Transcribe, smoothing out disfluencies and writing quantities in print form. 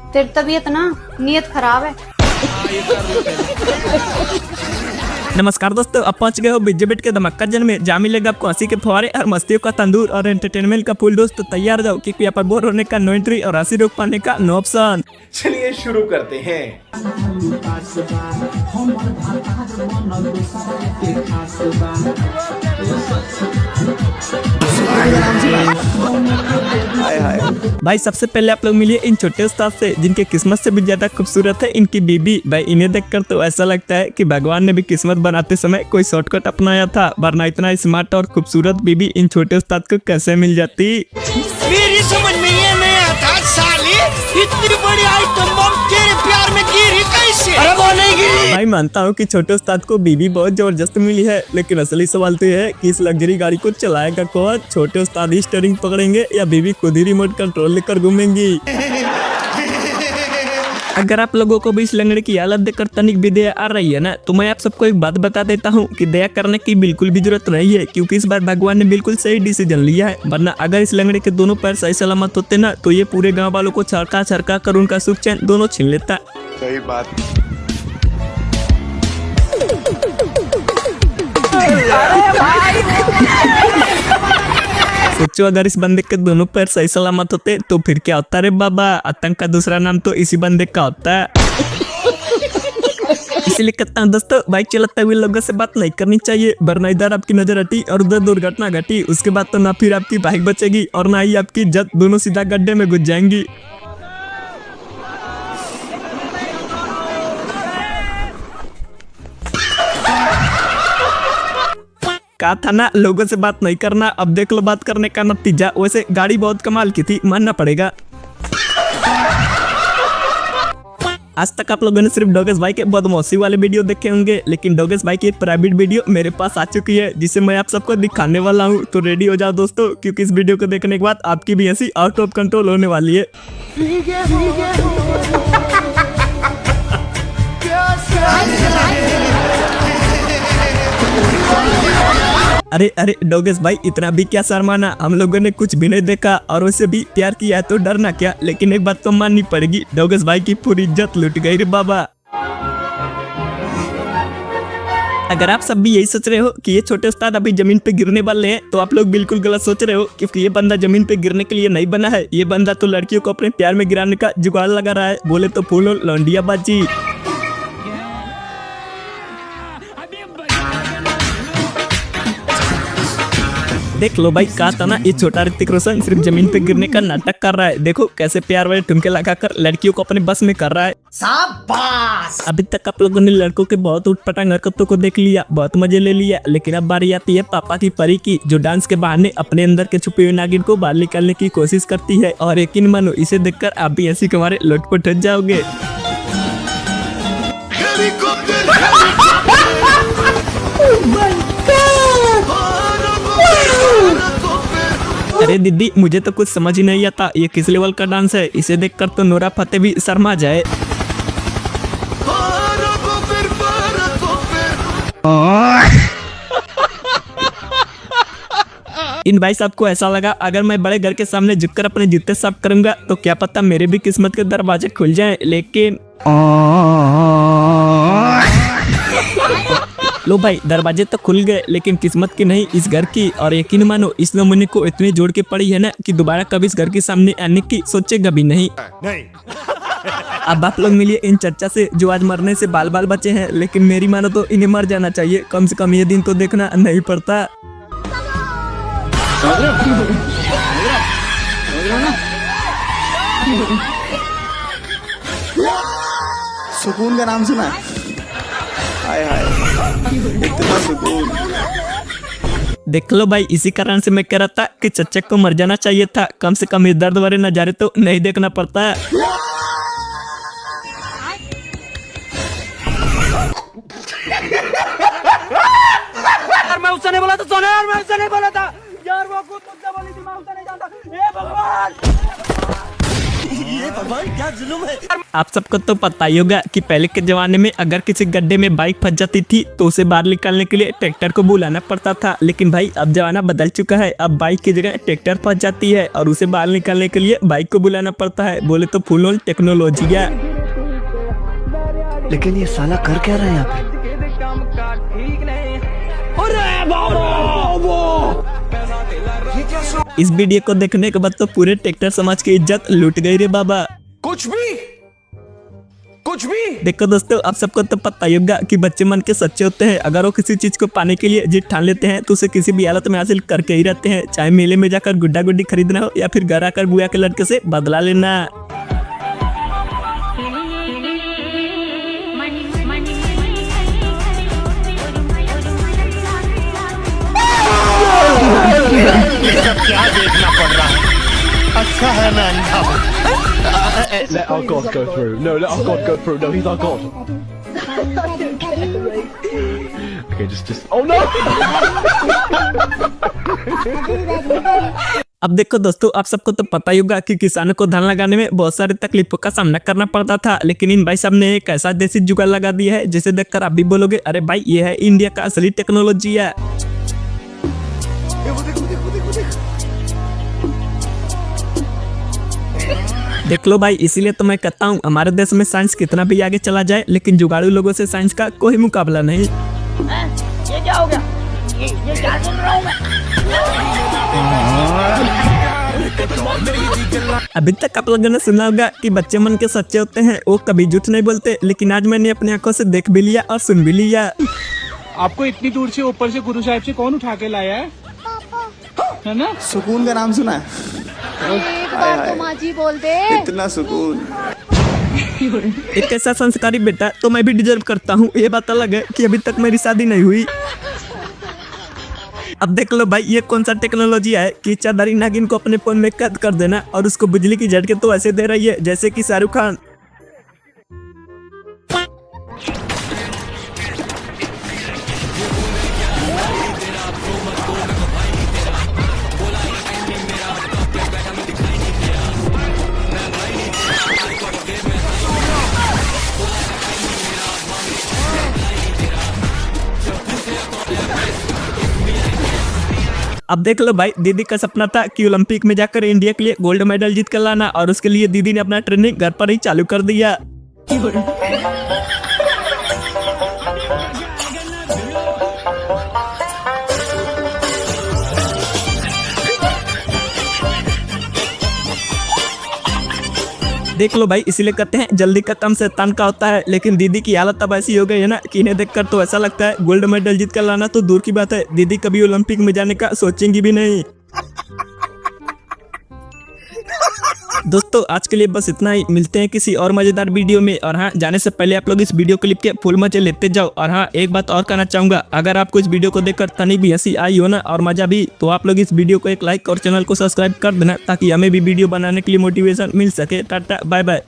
तेरी तबीयत ना नीयत खराब है। नमस्कार दोस्तों, अब पहुंच गए हो बिज्जे बेट के धमाका जन में। जहाँ मिलेगा आपको हंसी के फुहारे और मस्तियों का तंदूर और एंटरटेनमेंट का फुल डोज। तो तैयार जाओ क्योंकि यहाँ पर बोर होने का नो एंट्री और हंसी रोक पाने का नो ऑप्शन। चलिए शुरू करते हैं। भाई सबसे पहले आप लोग मिलिए इन छोटे उस्ताद से जिनके किस्मत से भी ज्यादा खूबसूरत है इनकी बीबी। भाई इन्हें देखकर तो ऐसा लगता है कि भगवान ने भी किस्मत बनाते समय कोई शॉर्टकट अपनाया था, वरना इतना स्मार्ट और खूबसूरत बीबी इन छोटे उस्ताद को कैसे मिल जाती। मेरी समझ में ये नहीं आता साली, इतनी बड़ी आइटम बम तेरे प्यार में गिरी कैसे? अरे वो नहीं गिरी। भाई मानता हूँ कि छोटे उस्ताद को बीबी बहुत जबरदस्त मिली है, लेकिन असली सवाल तो ये है कि इस लग्जरी गाड़ी को चलाएगा कौन? छोटे उस्ताद ही स्टीयरिंग पकड़ेंगे या बीबी खुद ही रिमोट कंट्रोल लेकर घूमेंगी? अगर आप लोगों को भी इस लंगड़े की हालत देखकर तनिक भी दया आ रही है ना, तो मैं आप सबको एक बात बता देता हूँ कि दया करने की बिल्कुल भी जरूरत नहीं है, क्योंकि इस बार भगवान ने बिल्कुल सही डिसीजन लिया है। वरना अगर इस लंगड़े के दोनों पैर सही सलामत होते ना, तो ये पूरे गांव वालों को छड़का छड़का कर उनका सुख चैन दोनों छीन लेता। सही बात। सोचो अगर इस बंदे के दोनों पैर सही सलामत होते तो फिर क्या होता रे बाबा। आतंक का दूसरा नाम तो इसी बंदे का होता है। इसलिए कहता हूँ दोस्तों, बाइक चलाते हुए लोगों से बात नहीं करनी चाहिए, वरना इधर आपकी नजर हटी और उधर दुर्घटना घटी, उसके बाद तो ना फिर आपकी बाइक बचेगी और ना ही आपकी इज्जत, दोनों सीधा गड्ढे में घुस जाएंगी। कहा था ना लोगों से बात नहीं करना, अब देख लो बात करने का नतीजा। वैसे गाड़ी बहुत कमाल की थी, मानना पड़ेगा। आज तक आप लोगों ने सिर्फ डोगेश भाई के बदमाशी वाले वीडियो देखे होंगे, लेकिन डोगेश भाई की एक प्राइवेट वीडियो मेरे पास आ चुकी है, जिसे मैं आप सबको दिखाने वाला हूँ। तो रेडी हो जाओ दोस्तों, क्योंकि इस वीडियो को देखने के बाद आपकी भी हंसी आउट ऑफ कंट्रोल होने वाली है। अरे अरे डोगेश भाई, इतना भी क्या शर्माना, हम लोगों ने कुछ भी नहीं देखा और उससे भी प्यार किया है तो डरना क्या। लेकिन एक बात तो माननी पड़ेगी, डोगेश भाई की पूरी इज्जत लुट गई रे बाबा। अगर आप सब भी यही सोच रहे हो कि ये छोटे उस्ताद अभी जमीन पे गिरने वाले हैं, तो आप लोग बिल्कुल गलत सोच रहे हो, क्योंकि ये बंदा जमीन पे गिरने के लिए नहीं बना है। ये बंदा तो लड़कियों को अपने प्यार में गिराने का जुगाड़ लगा रहा है, बोले तो फूल और लौंडिया बाजी। देख लो भाई, कहा था ना ये छोटा ऋतिक रोशन सिर्फ जमीन पे गिरने का नाटक कर रहा है। देखो कैसे प्यार वाले ठुमके लगाकर लड़कियों को अपने बस में कर रहा है। शाबाश। अभी तक आप लोगों ने लड़कों के बहुत उठपटांग हरकतों को देख लिया, बहुत मजे ले लिया, लेकिन अब बारी आती है पापा की परी की, जो डांस के बहाने अपने अंदर के छुपे हुए नागिन को बाहर निकालने की कोशिश करती है। और यकीन मानो, इसे देखकर आप भी ऐसी कमारे लोटपोट हो जाओगे। अरे दीदी, मुझे तो कुछ समझ ही नहीं आता ये किस लेवल का डांस है। इसे देखकर तो नोरा फतेही भी शर्मा जाए। इन भाई साहब को ऐसा लगा अगर मैं बड़े घर के सामने झुककर अपने जूते साफ करूंगा तो क्या पता मेरे भी किस्मत के दरवाजे खुल जाएं। लेकिन लो भाई, दरवाजे तो खुल गए, लेकिन किस्मत की नहीं इस घर की। और यकीन मानो, इस नमूने को इतनी जोड़ के पड़ी है ना कि दोबारा कभी इस घर के सामने आने की सोचेगा भी नहीं। अब आप लोग मिलिए इन चर्चा से जो आज मरने से बाल बाल बचे हैं, लेकिन मेरी मानो तो इन्हें मर जाना चाहिए, कम से कम ये दिन तो देखना नहीं पड़ता। सुकून का नाम सुना? हाय हाय, इतना सुकून। देख लो भाई, इसी कारण से मैं कह रहा था कि चच्चा को मर जाना चाहिए था, कम से कम ये दर्द भरे नजारे तो नहीं देखना पड़ता है। मैं उससे नहीं बोला था सोने, यार मैं उससे नहीं बोला था यार, वो खुद मुझसे बोली थी, मैं उससे नहीं जानता। हे भगवान। ये भगवान क्या जुल्म है। आप सबको तो पता ही होगा कि पहले के जमाने में अगर किसी गड्ढे में बाइक फंस जाती थी तो उसे बाहर निकालने के लिए ट्रैक्टर को बुलाना पड़ता था। लेकिन भाई अब जमाना बदल चुका है, अब बाइक की जगह ट्रैक्टर फंस जाती है और उसे बाहर निकालने के लिए बाइक को बुलाना पड़ता है। बोले तो फुल ऑन टेक्नोलॉजी है। लेकिन ये साला कर क्या रहा है यहाँ पे? इस वीडियो को देखने के बाद तो पूरे ट्रैक्टर समाज की इज्जत लूट गई रे बाबा। कुछ भी देखो दोस्तों, आप सबको तो पता ही होगा कि बच्चे मन के सच्चे होते हैं। अगर वो किसी चीज को पाने के लिए जिद ठान लेते हैं तो उसे किसी भी हालत में हासिल करके ही रहते हैं, चाहे मेले में जाकर गुड्डा गुड्डी खरीदना हो या फिर घर आकर बुआ के लड़के से बदला लेना। क्या देखना पड़ रहा है? अच्छा है मैं अंधा हूँ। Let our God go through. No, let our God go through. No, he's our God. Okay, just. Oh no! अब देखो दोस्तों, आप सबको तो पता ही होगा कि किसानों को धान लगाने में बहुत सारी तकलीफों का सामना करना पड़ता था। लेकिन इन भाई साहब ने एक ऐसा देसी जुगाड़ लगा दिया है जिसे देखकर आप भी बोलोगे अरे भाई ये है इंडिया का असली टेक्नोलॉजी है। देख लो भाई, इसीलिए तो मैं कहता हूँ हमारे देश में साइंस कितना भी आगे चला जाए लेकिन जुगाड़ू लोगों से साइंस का कोई मुकाबला नहीं। ये क्या हो गया? ये क्या सुन रहा हूँ मैं? अभी तक आप लोगों ने सुना होगा कि बच्चे मन के सच्चे होते हैं, वो कभी झूठ नहीं बोलते। लेकिन आज मैंने अपनी आंखों से देख भी लिया और सुन भी लिया। आपको इतनी दूर से ऊपर से गुरु साहिब से कौन उठा के लाया है ना? सुकून का नाम सुना है? एक बार तो माँ जी बोल दे। इतना सुकून। एक ऐसा संस्कारी बेटा तो मैं भी डिजर्व करता हूँ। ये बात अलग है कि अभी तक मेरी शादी नहीं हुई। अब देख लो भाई, ये कौन सा टेक्नोलॉजी है कि चादरी नागिन को अपने फोन में कैद कर देना और उसको बिजली की झटके तो ऐसे दे रही है जैसे कि शाहरुख खान। अब देख लो भाई, दीदी का सपना था कि ओलंपिक में जाकर इंडिया के लिए गोल्ड मेडल जीत कर लाना और उसके लिए दीदी ने अपना ट्रेनिंग घर पर ही चालू कर दिया। देख लो भाई, इसीलिए कहते हैं जल्दी का काम शैतान का होता है। लेकिन दीदी की हालत अब ऐसी हो गई है ना कि इन्हें देखकर तो ऐसा लगता है गोल्ड मेडल जीत कर लाना तो दूर की बात है, दीदी कभी ओलंपिक में जाने का सोचेंगी भी नहीं। दोस्तों आज के लिए बस इतना ही, मिलते हैं किसी और मजेदार वीडियो में। और हाँ, जाने से पहले आप लोग इस वीडियो क्लिप के फुल मजे लेते जाओ। और हाँ, एक बात और कहना चाहूंगा, अगर आपको इस वीडियो को देखकर तनी भी हंसी आई हो ना और मजा भी, तो आप लोग इस वीडियो को एक लाइक और चैनल को सब्सक्राइब कर देना ताकि हमें भी वीडियो बनाने के लिए मोटिवेशन मिल सके। Tata bye bye.